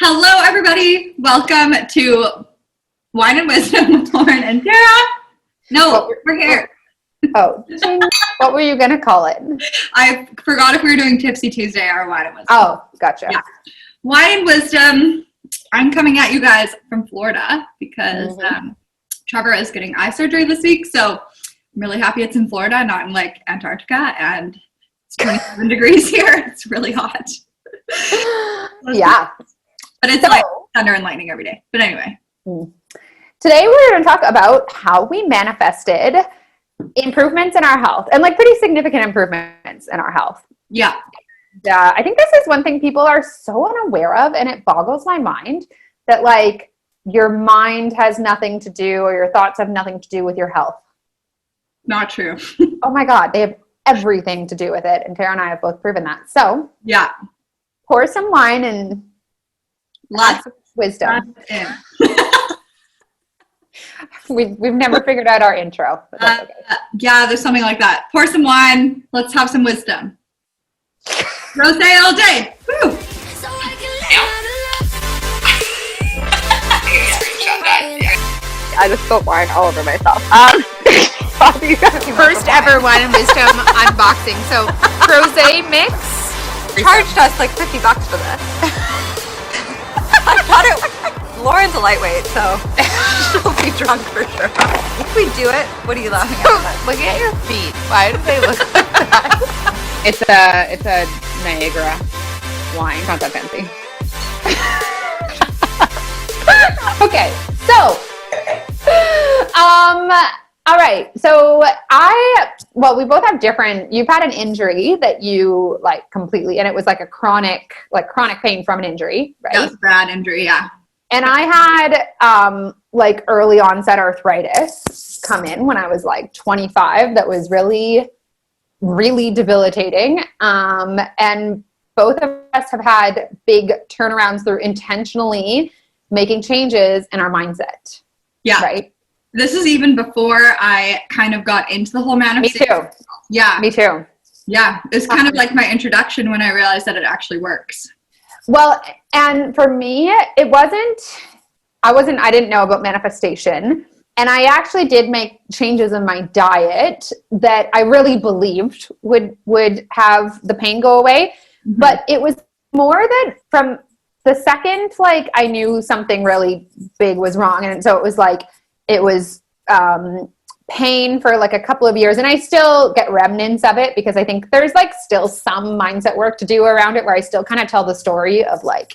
Hello, everybody. Welcome to Wine and Wisdom with Lauren and Tara. No, we're here. Oh, what were you going to call it? I forgot if we were doing Tipsy Tuesday or Wine and Wisdom. Oh, gotcha. Yeah. Wine and Wisdom. I'm coming at you guys from Florida because Trevor is getting eye surgery this week. So I'm really happy it's in Florida, not in like Antarctica. And it's 27 degrees here. It's really hot. Yeah. But it's like thunder and lightning every day. But anyway. Today we're going to talk about how we manifested improvements in our health and like pretty significant improvements in our health. Yeah. I think this is one thing people are so unaware of, and it boggles my mind that like your mind has nothing to do or your thoughts have nothing to do with your health. Not true. Oh my God. They have everything to do with it. And Tara and I have both proven that. So yeah, pour some wine and lots of wisdom. We've never figured out our intro. But that's okay. Yeah, there's something like that. Pour some wine. Let's have some wisdom. Rosé all day. Woo! I just spilled wine all over myself. First ever Wine and Wisdom unboxing. So rosé mix. Charged us like $50 for this. I thought Lauren's a lightweight, so she'll be drunk for sure. If we do it, what are you laughing at? Look at your feet. Why do they look like that? It's a Niagara wine. Not that fancy. Okay, so all right. So we both have different. You've had an injury that you like completely, and it was like a chronic pain from an injury, right? That was a bad injury, yeah. And I had like early onset arthritis come in when I was like 25. That was really, really debilitating. And both of us have had big turnarounds through intentionally making changes in our mindset. Yeah. Right. This is even before I kind of got into the whole manifestation. Me too. Yeah. Me too. Yeah. It's kind of like my introduction when I realized that it actually works. Well, and for me, I didn't know about manifestation. And I actually did make changes in my diet that I really believed would have the pain go away. Mm-hmm. But it was more that from the second, like I knew something really big was wrong. And so it was pain for like a couple of years, and I still get remnants of it because I think there's like still some mindset work to do around it where I still kind of tell the story of like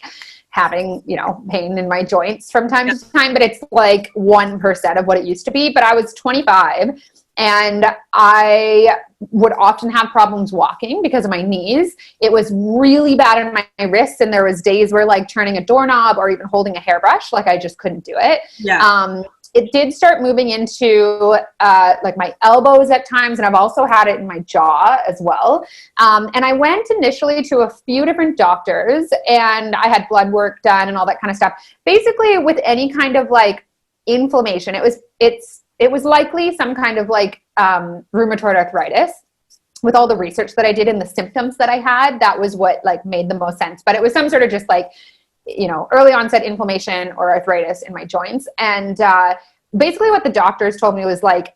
having, pain in my joints from time to time, but it's like 1% of what it used to be. But I was 25 and I would often have problems walking because of my knees. It was really bad in my wrists, and there was days where like turning a doorknob or even holding a hairbrush, like I just couldn't do it. Yeah. It did start moving into like my elbows at times, and I've also had it in my jaw as well. And I went initially to a few different doctors, and I had blood work done and all that kind of stuff. Basically, with any kind of like inflammation, it was likely some kind of like rheumatoid arthritis. With all the research that I did and the symptoms that I had, that was what like made the most sense. But it was some sort of just like early onset inflammation or arthritis in my joints. And basically what the doctors told me was like,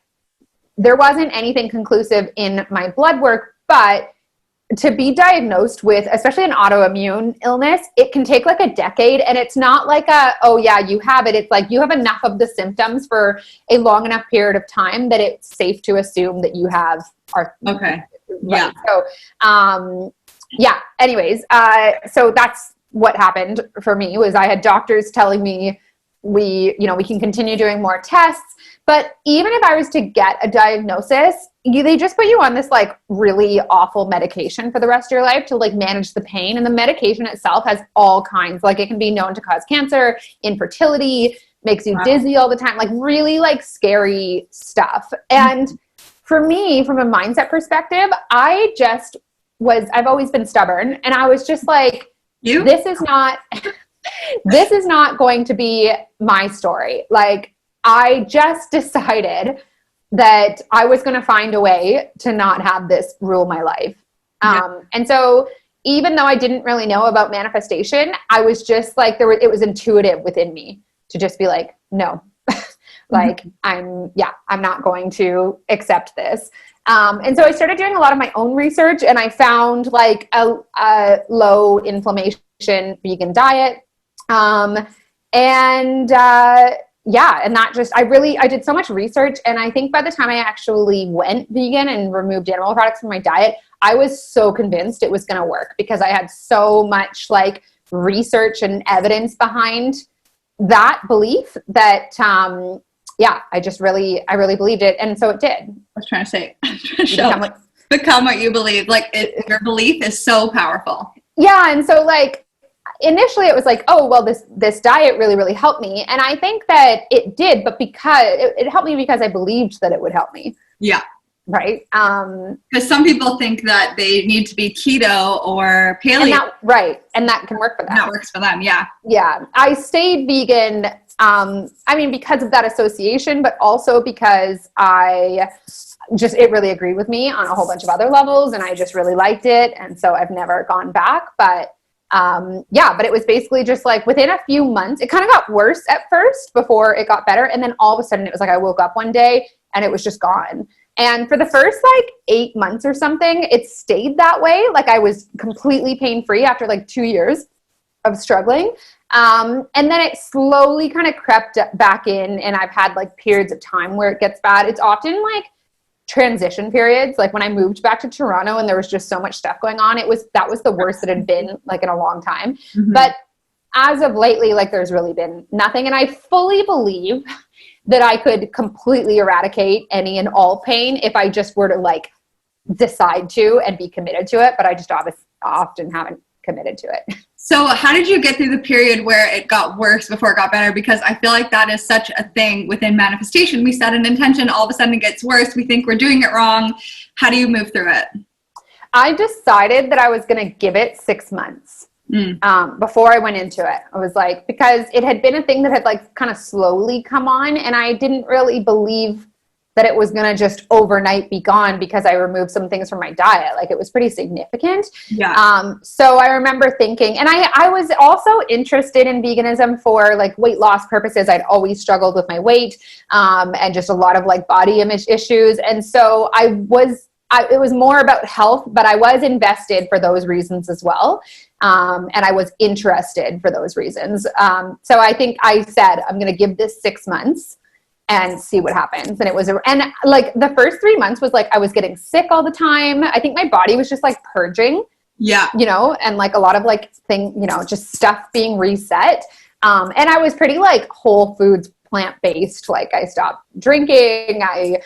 there wasn't anything conclusive in my blood work, but to be diagnosed with, especially an autoimmune illness, it can take like a decade. And it's not like oh yeah, you have it. It's like you have enough of the symptoms for a long enough period of time that it's safe to assume that you have Okay. Yeah. So, yeah, anyways, so that's what happened for me was I had doctors telling me we can continue doing more tests, but even if I was to get a diagnosis, they just put you on this like really awful medication for the rest of your life to like manage the pain. And the medication itself has all kinds, like it can be known to cause cancer, infertility, makes you dizzy all the time, like really like scary stuff. And for me, from a mindset perspective, I've always been stubborn, and I was just like, this is not going to be my story. Like, I just decided that I was going to find a way to not have this rule my life. And so even though I didn't really know about manifestation, I was just like, it was intuitive within me to just be like, no, like I'm not going to accept this. And so I started doing a lot of my own research, and I found like a low inflammation vegan diet. And that just, I did so much research. And I think by the time I actually went vegan and removed animal products from my diet, I was so convinced it was going to work because I had so much like research and evidence behind that belief that, I really believed it. And so it did. I was trying to say, become what you believe. Like your belief is so powerful. Yeah. And so like, initially it was like, oh, well, this diet really, really helped me. And I think that it did, but because it helped me because I believed that it would help me. Yeah. Right. Because some people think that they need to be keto or paleo. And that can work for them. That works for them. Yeah. Yeah. I stayed vegan. Because of that association, but also because it really agreed with me on a whole bunch of other levels, and I just really liked it. And so I've never gone back, but it was basically just like within a few months, it kind of got worse at first before it got better. And then all of a sudden it was like, I woke up one day and it was just gone. And for the first like 8 months or something, it stayed that way. Like I was completely pain-free after like 2 years of struggling. And then it slowly kind of crept back in, and I've had like periods of time where it gets bad. It's often like transition periods. Like when I moved back to Toronto and there was just so much stuff going on, that was the worst it had been like in a long time. Mm-hmm. But as of lately, like there's really been nothing. And I fully believe that I could completely eradicate any and all pain if I just were to like decide to and be committed to it. But I just often haven't committed to it. So how did you get through the period where it got worse before it got better? Because I feel like that is such a thing within manifestation. We set an intention, all of a sudden it gets worse. We think we're doing it wrong. How do you move through it? I decided that I was going to give it 6 months before I went into it. I was like, because it had been a thing that had like kind of slowly come on, and I didn't really believe that it was going to just overnight be gone because I removed some things from my diet. Like it was pretty significant. Yeah. So I remember thinking, and I was also interested in veganism for like weight loss purposes. I'd always struggled with my weight, and just a lot of like body image issues. And so it was more about health, but I was invested for those reasons as well. And I was interested for those reasons. So I think I said, I'm going to give this 6 months and see what happens. And and like the first 3 months was like, I was getting sick all the time. I think my body was just like purging, and like a lot of like just stuff being reset. And I was pretty like whole foods, plant-based. Like I stopped drinking. I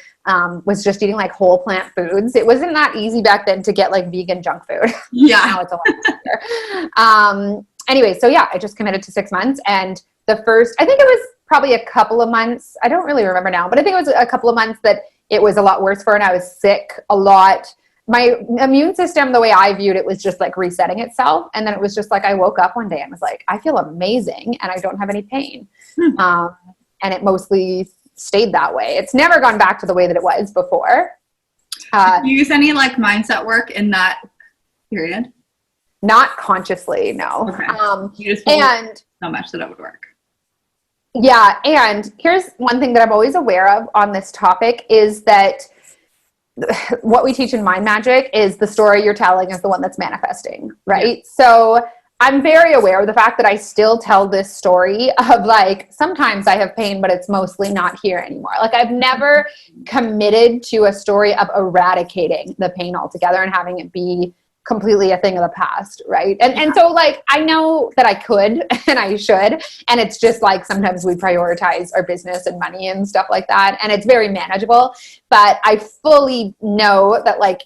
was just eating like whole plant foods. It wasn't that easy back then to get like vegan junk food. Yeah. Now it's a lot easier. Anyway, so yeah, I just committed to 6 months, and I think it was probably a couple of months. I don't really remember now, but I think it was a couple of months that it was a lot worse for, and I was sick a lot. My immune system, the way I viewed it, was just like resetting itself. And then it was just like, I woke up one day and was like, I feel amazing and I don't have any pain. And it mostly stayed that way. It's never gone back to the way that it was before. Did you use any like mindset work in that period? Not consciously, no. Okay. You just believed so much that it would work. Yeah. And here's one thing that I'm always aware of on this topic is that what we teach in Mind Magic is the story you're telling is the one that's manifesting, right? Yeah. So I'm very aware of the fact that I still tell this story of like, sometimes I have pain, but it's mostly not here anymore. Like I've never committed to a story of eradicating the pain altogether and having it be completely a thing of the past, right? And so like I know that I could and I should, and it's just like sometimes we prioritize our business and money and stuff like that, and it's very manageable, but I fully know that like,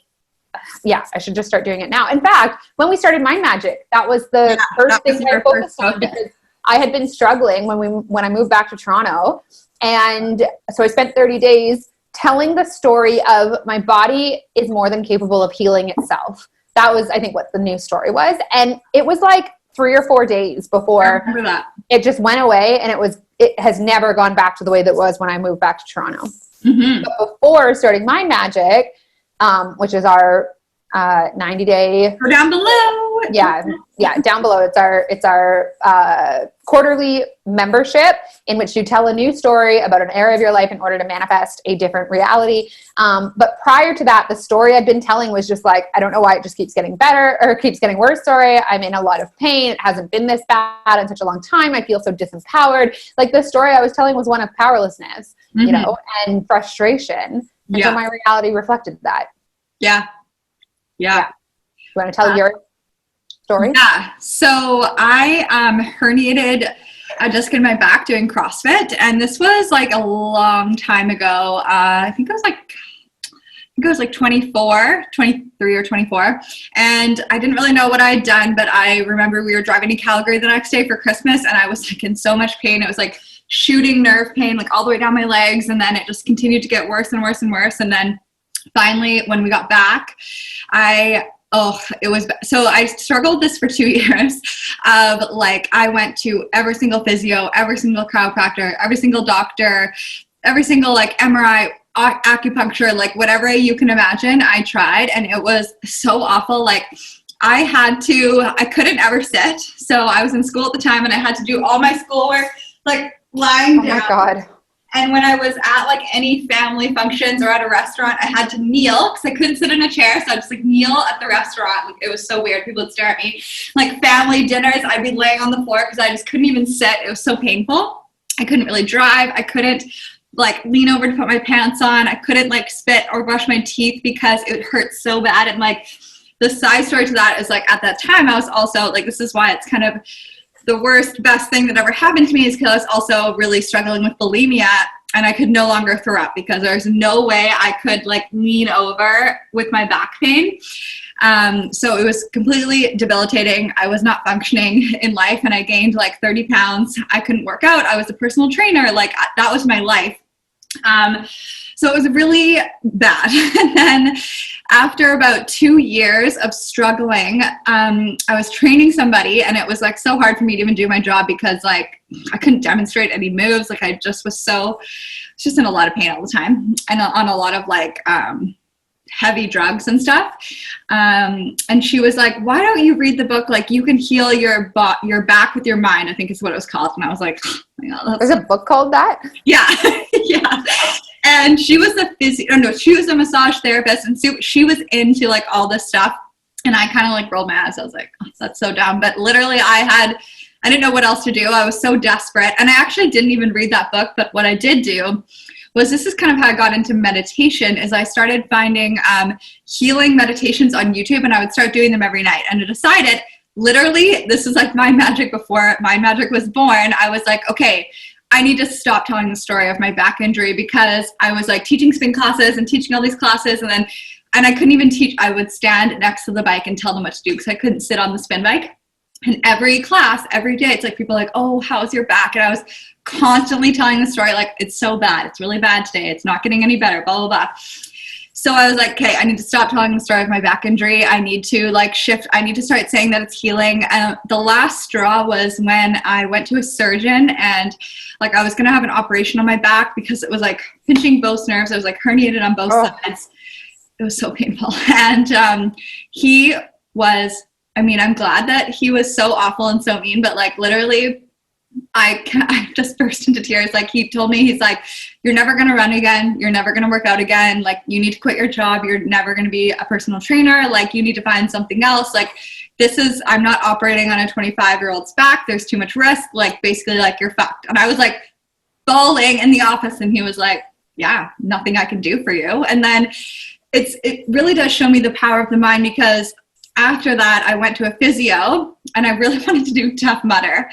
yeah, I should just start doing it now. In fact, when we started Mind Magic, that was the first thing that I focused on, because I had been struggling when I moved back to Toronto, and so I spent 30 days telling the story of my body is more than capable of healing itself. That was, I think, what the new story was. And it was like 3 or 4 days before it just went away. And it has never gone back to the way that it was when I moved back to Toronto. Mm-hmm. But before starting Mind Magic, which is our 90-day. Go down below. Yeah, down below. It's our quarterly membership in which you tell a new story about an area of your life in order to manifest a different reality. But prior to that, the story I'd been telling was just like, I don't know why it just keeps getting better or keeps getting worse. Sorry, I'm in a lot of pain. It hasn't been this bad in such a long time. I feel so disempowered. Like the story I was telling was one of powerlessness, you know, and frustration. And so my reality reflected that. Yeah. You want to tell your story? Yeah. So I herniated a disc in my back doing CrossFit, and this was like a long time ago. I think it was like 23 or 24. And I didn't really know what I had done, but I remember we were driving to Calgary the next day for Christmas, and I was like in so much pain. It was like shooting nerve pain, like all the way down my legs. And then it just continued to get worse and worse and worse. And then finally, when we got back, so I struggled this for 2 years of like, I went to every single physio, every single chiropractor, every single doctor, every single like MRI, acupuncture, like whatever you can imagine, I tried. And it was so awful. Like I couldn't ever sit. So I was in school at the time and I had to do all my schoolwork, like lying down. Oh my God. And when I was at like any family functions or at a restaurant, I had to kneel because I couldn't sit in a chair. So I'd just like kneel at the restaurant. Like, it was so weird. People would stare at me. Like family dinners, I'd be laying on the floor because I just couldn't even sit. It was so painful. I couldn't really drive. I couldn't like lean over to put my pants on. I couldn't like spit or brush my teeth because it hurt so bad. And like the side story to that is like at that time I was also like, this is why it's kind of the best thing that ever happened to me is because I was also really struggling with bulimia, and I could no longer throw up because there's no way I could like lean over with my back pain. So it was completely debilitating. I was not functioning in life, and I gained like 30 pounds. I couldn't work out. I was a personal trainer. Like that was my life. So it was really bad. And then after about 2 years of struggling, I was training somebody, and it was like so hard for me to even do my job because like I couldn't demonstrate any moves. Like I just was just in a lot of pain all the time and on a lot of like heavy drugs and stuff. And she was like, why don't you read the book? Like you can heal your back with your mind, I think is what it was called. And I was like, oh my God, there's a book called that? Yeah. Yeah. And she was she was a massage therapist, and she was into like all this stuff. And I kind of like rolled my eyes. I was like, oh, that's so dumb. But literally I didn't know what else to do. I was so desperate. And I actually didn't even read that book. But what I did do was, this is kind of how I got into meditation, is I started finding healing meditations on YouTube, and I would start doing them every night. And I decided, literally, this is like my magic before my magic was born. I was like, okay, I need to stop telling the story of my back injury, because I was like teaching spin classes and teaching all these classes, and I couldn't even teach. I would stand next to the bike and tell them what to do because I couldn't sit on the spin bike. And every class, every day, it's like people are like, oh, how's your back? And I was constantly telling the story like, it's so bad. It's really bad today. It's not getting any better, blah, blah, blah. So I was like, okay, I need to stop telling the story of my back injury. I need to like shift. I need to start saying that it's healing. The last straw was when I went to a surgeon, and like I was going to have an operation on my back because it was like pinching both nerves. I was like herniated on both sides. It was so painful. And he was, I mean, I'm glad that he was so awful and so mean, but like literally I just burst into tears. Like he told me, he's like, you're never going to run again. You're never going to work out again. Like you need to quit your job. You're never going to be a personal trainer. Like you need to find something else. Like I'm not operating on a 25-year-old's back. There's too much risk. Like basically like you're fucked. And I was like bawling in the office, and he was like, yeah, nothing I can do for you. And then it really does show me the power of the mind, because after that I went to a physio, and I really wanted to do Tough Mudder.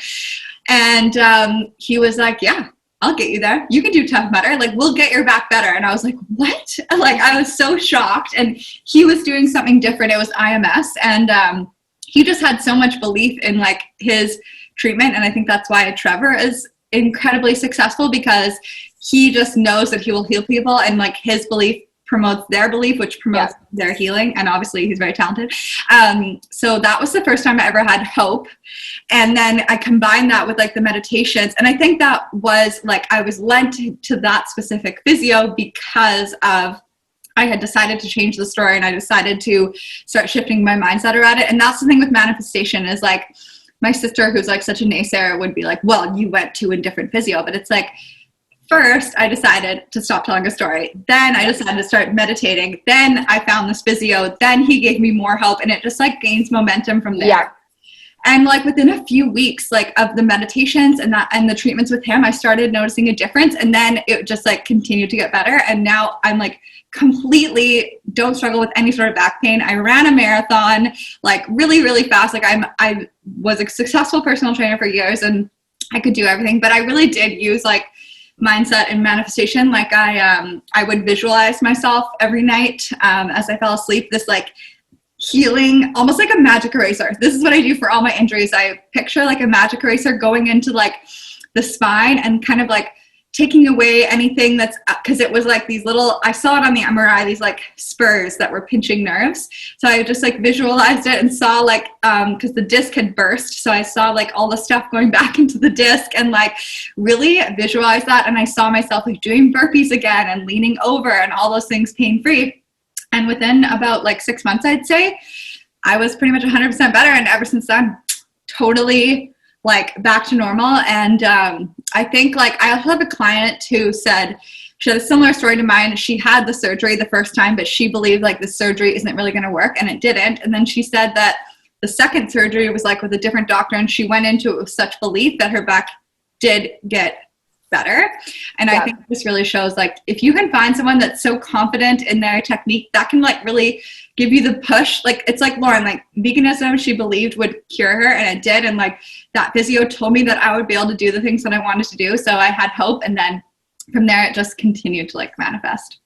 And he was like, yeah, I'll get you there. You can do Tough Mudder. Like, we'll get your back better. And I was like, what? Like, I was so shocked. And he was doing something different. It was IMS. And he just had so much belief in, like, his treatment. And I think that's why Trevor is incredibly successful, because he just knows that he will heal people. And, like, his belief promotes their belief, which promotes their healing. And obviously he's very talented. So that was the first time I ever had hope. And then I combined that with like the meditations. And I think that was like, I was led to that specific physio because of I had decided to change the story, and I decided to start shifting my mindset around it. And that's the thing with manifestation is like, my sister, who's like such a naysayer, would be like, well, you went to a different physio. But it's like, first I decided to stop telling a story. Then I decided to start meditating. Then I found this physio. Then he gave me more help, and it just like gains momentum from there. Yeah. And like within a few weeks, like of the meditations and the treatments with him, I started noticing a difference, and then it just like continued to get better. And now I'm like completely don't struggle with any sort of back pain. I ran a marathon like really, really fast. Like I was a successful personal trainer for years, and I could do everything, but I really did use like mindset and manifestation. Like I would visualize myself every night as I fell asleep, this like healing, almost like a magic eraser. This is what I do for all my injuries. I picture like a magic eraser going into like the spine and kind of like taking away anything that's, because it was like these little, I saw it on the MRI, these like spurs that were pinching nerves. So I just like visualized it and saw like, because the disc had burst. So I saw like all the stuff going back into the disc and like really visualized that. And I saw myself like doing burpees again and leaning over and all those things pain-free. And within about like 6 months, I'd say, I was pretty much 100% better. And ever since then, totally like back to normal. And I think like I also have a client who said, she had a similar story to mine. She had the surgery the first time, but she believed like the surgery isn't really going to work, and it didn't. And then she said that the second surgery was like with a different doctor, and she went into it with such belief that her back did get better. And I think this really shows like if you can find someone that's so confident in their technique, that can like really give you the push. Like it's like Lauren, like veganism, she believed would cure her, and it did. And like that physio told me that I would be able to do the things that I wanted to do. So I had hope, and then from there it just continued to like manifest.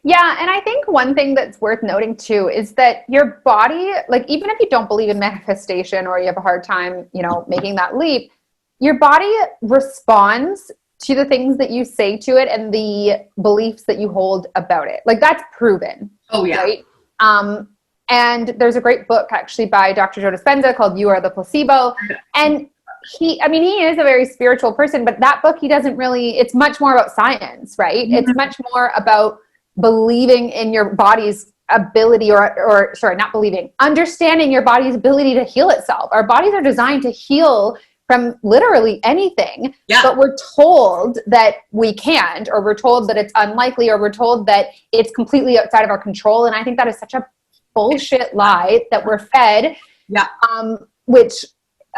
Yeah, and I think one thing that's worth noting too is that your body, like even if you don't believe in manifestation or you have a hard time, you know, making that leap, your body responds to the things that you say to it and the beliefs that you hold about it. Like that's proven. Oh yeah. Right? And there's a great book actually by Dr. Joe Dispenza called You Are the Placebo. And he is a very spiritual person, but that book, it's much more about science, right? Mm-hmm. It's much more about believing in your body's ability understanding your body's ability to heal itself. Our bodies are designed to heal from literally anything, but we're told that we can't, or we're told that it's unlikely, or we're told that it's completely outside of our control. And I think that is such a bullshit lie that we're fed, which,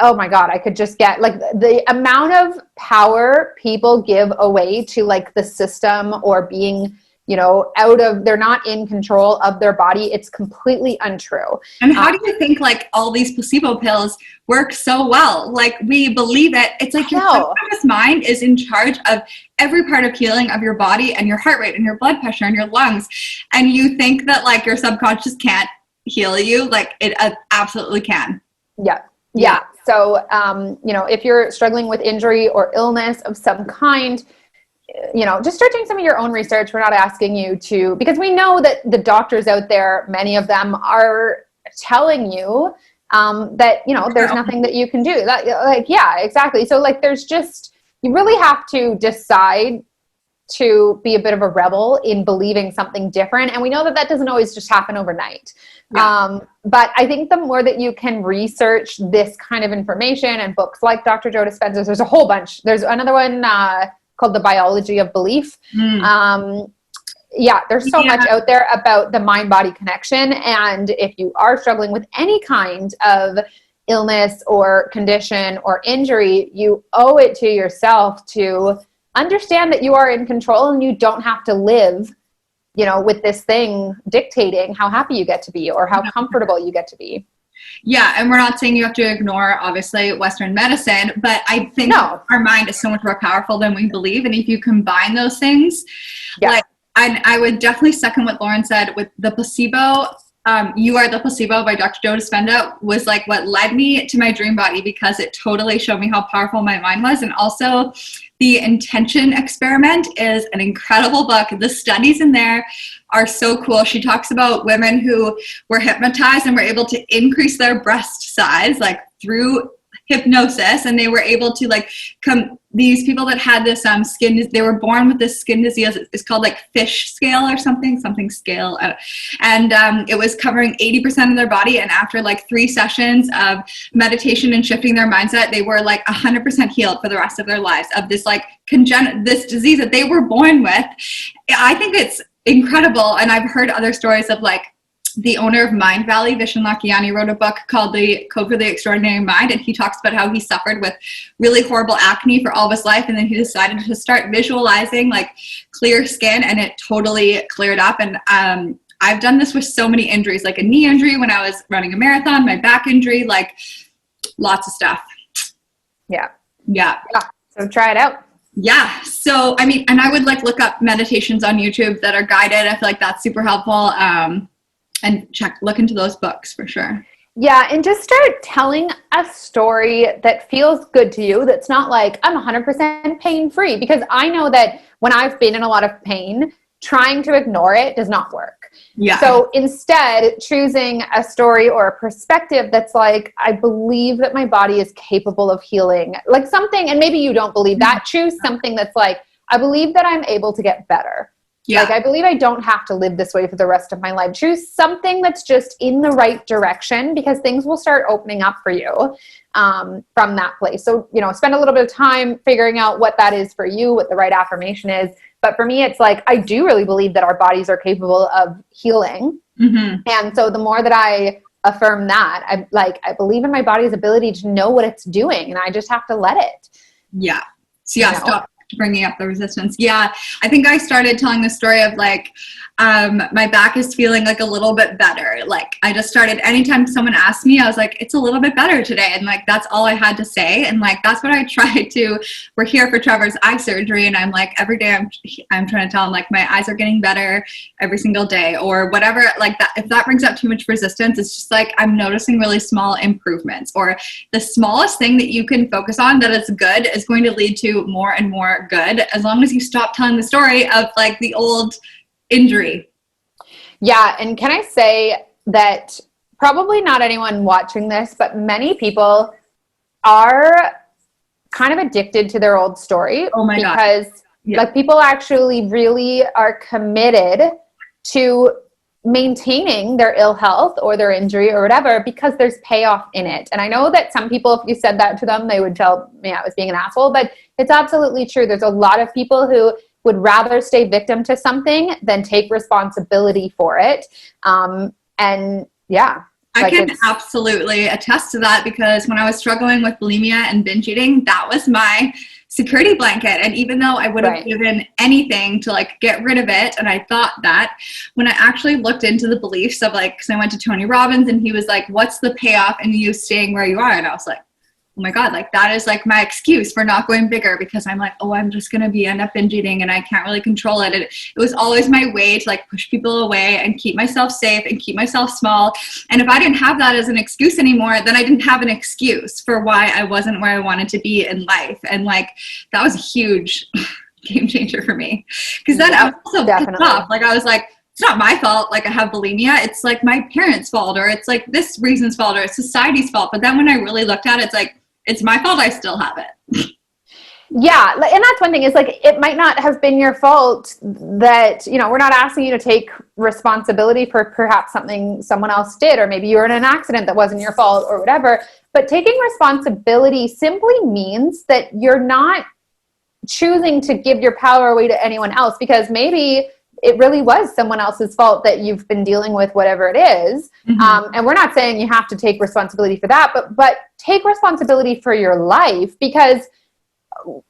oh my God, I could just get like the amount of power people give away to like the system or being, you know, they're not in control of their body. It's completely untrue. And how do you think like all these placebo pills work so well? Like we believe it. It's like your subconscious mind is in charge of every part of healing of your body and your heart rate and your blood pressure and your lungs. And you think that like your subconscious can't heal you. Like it absolutely can. Yeah. So, you know, if you're struggling with injury or illness of some kind, you know, just start doing some of your own research. We're not asking you to, because we know that the doctors out there, many of them are telling you that, you know, there's nothing that you can do. That, like, yeah, exactly. So like, you really have to decide to be a bit of a rebel in believing something different. And we know that that doesn't always just happen overnight. But I think the more that you can research this kind of information and books like Dr. Joe Dispenza's, there's a whole bunch. There's another one, called The Biology of Belief. There's so much out there about the mind-body connection. And if you are struggling with any kind of illness or condition or injury, you owe it to yourself to understand that you are in control and you don't have to live, you know, with this thing dictating how happy you get to be or how comfortable you get to be. Yeah, and we're not saying you have to ignore, obviously, Western medicine, but I think our mind is so much more powerful than we believe. And if you combine those things, like, and I would definitely second what Lauren said with the placebo. You Are the Placebo by Dr. Joe Dispenza was like what led me to my dream body, because it totally showed me how powerful my mind was. And also The Intention Experiment is an incredible book. The studies in there are so cool. She talks about women who were hypnotized and were able to increase their breast size, like through hypnosis, and they were able to like these people that had this skin, they were born with this skin disease. It's called like fish scale or something scale, and it was covering 80% of their body. And after like 3 sessions of meditation and shifting their mindset, they were like 100% healed for the rest of their lives of this like this disease that they were born with. I think it's incredible. And I've heard other stories of like the owner of Mind Valley, Vishen Lakhiani, wrote a book called The Code for the Extraordinary Mind, and he talks about how he suffered with really horrible acne for all of his life, and then he decided to start visualizing like clear skin, and it totally cleared up. And I've done this with so many injuries, like a knee injury when I was running a marathon, my back injury, like lots of stuff. Yeah. So try it out. Yeah. So, I mean, and I would like look up meditations on YouTube that are guided. I feel like that's super helpful. And look into those books for sure. Yeah, and just start telling a story that feels good to you, that's not like, I'm 100% pain-free. Because I know that when I've been in a lot of pain, trying to ignore it does not work. Yeah. So instead, choosing a story or a perspective that's like, I believe that my body is capable of healing. Like something, and maybe you don't believe that, choose something that's like, I believe that I'm able to get better. Yeah. Like, I believe I don't have to live this way for the rest of my life. Choose something that's just in the right direction, because things will start opening up for you from that place. So, spend a little bit of time figuring out what that is for you, what the right affirmation is. But for me, it's like, I do really believe that our bodies are capable of healing. Mm-hmm. And so the more that I affirm that, I believe in my body's ability to know what it's doing, and I just have to let it. Yeah. So stop bringing up the resistance. Yeah. I think I started telling the story of like, my back is feeling like a little bit better. Like I just started, anytime someone asked me, I was like, it's a little bit better today. And like, that's all I had to say. And like, that's what I tried to, we're here for Trevor's eye surgery. And I'm like, every day I'm trying to tell him like, my eyes are getting better every single day or whatever. Like that, if that brings up too much resistance, it's just like, I'm noticing really small improvements, or the smallest thing that you can focus on that is good is going to lead to more and more good, as long as you stop telling the story of like the old injury. Yeah. And can I say that probably not anyone watching this, but many people are kind of addicted to their old story. Oh my God. Because like people actually really are committed to maintaining their ill health or their injury or whatever, because there's payoff in it. And I know that some people, if you said that to them, they would tell me I was being an asshole, but it's absolutely true. There's a lot of people who would rather stay victim to something than take responsibility for it. And yeah. I can absolutely attest to that, because when I was struggling with bulimia and binge eating, that was my security blanket. And even though I would have given anything to like get rid of it, and I thought that, when I actually looked into the beliefs of like, because I went to Tony Robbins and he was like, what's the payoff in you staying where you are? And I was like, oh my God, like that is like my excuse for not going bigger, because I'm like, oh, I'm just going to end up binge eating and I can't really control it. And it was always my way to like push people away and keep myself safe and keep myself small. And if I didn't have that as an excuse anymore, then I didn't have an excuse for why I wasn't where I wanted to be in life. And like, that was a huge game changer for me. Because then I was also pissed off. Like I was like, it's not my fault. Like I have bulimia. It's like my parents' fault, or it's like this reason's fault, or it's society's fault. But then when I really looked at it, it's like, it's my fault I still have it. Yeah. And that's one thing, is like, it might not have been your fault that, we're not asking you to take responsibility for perhaps something someone else did, or maybe you were in an accident that wasn't your fault or whatever. But taking responsibility simply means that you're not choosing to give your power away to anyone else, because maybe it really was someone else's fault that you've been dealing with, whatever it is. Mm-hmm. And we're not saying you have to take responsibility for that, but take responsibility for your life, because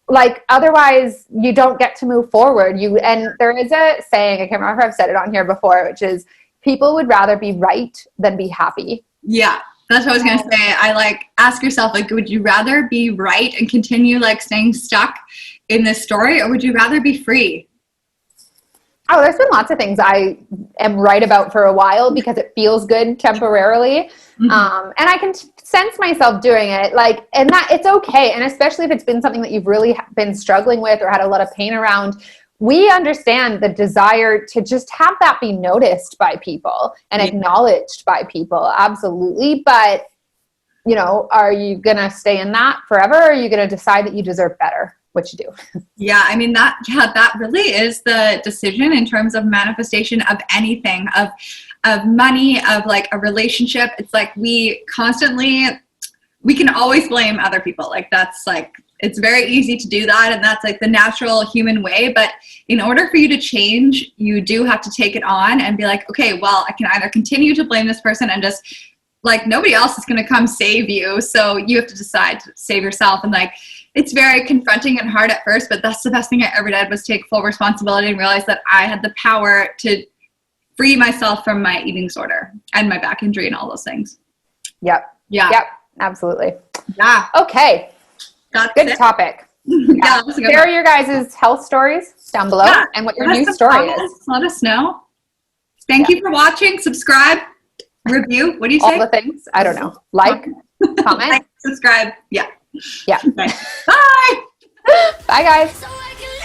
like otherwise you don't get to move forward. And there is a saying, I can't remember if I've said it on here before, which is, people would rather be right than be happy. Yeah. That's what I was going to say. I like, ask yourself, like, would you rather be right and continue like staying stuck in this story, or would you rather be free? Oh, there's been lots of things I am right about for a while because it feels good temporarily. Mm-hmm. And I can sense myself doing it, like, and that it's okay. And especially if it's been something that you've really been struggling with or had a lot of pain around, we understand the desire to just have that be noticed by people and acknowledged by people. Absolutely. But you know, are you going to stay in that forever? Or are you going to decide that you deserve better? What you do? Yeah, I mean, that really is the decision in terms of manifestation of anything, of money, of like a relationship. It's like we can always blame other people. Like that's like, it's very easy to do that. And that's like the natural human way. But in order for you to change, you do have to take it on and be like, okay, well, I can either continue to blame this person and just like nobody else is going to come save you. So you have to decide to save yourself. And like, it's very confronting and hard at first, but that's the best thing I ever did was take full responsibility and realize that I had the power to free myself from my eating disorder and my back injury and all those things. Yep. Yeah. Yep. Absolutely. Yeah. Okay. That's Good it. topic. Yeah. Share your guys' health stories down below and what your new story is. Let us know. Thank you for watching. Subscribe, review. What do you say? All the things. I don't know. Like, comment. Like, subscribe. Yeah. Yeah. Okay. Bye. Bye, guys. So I can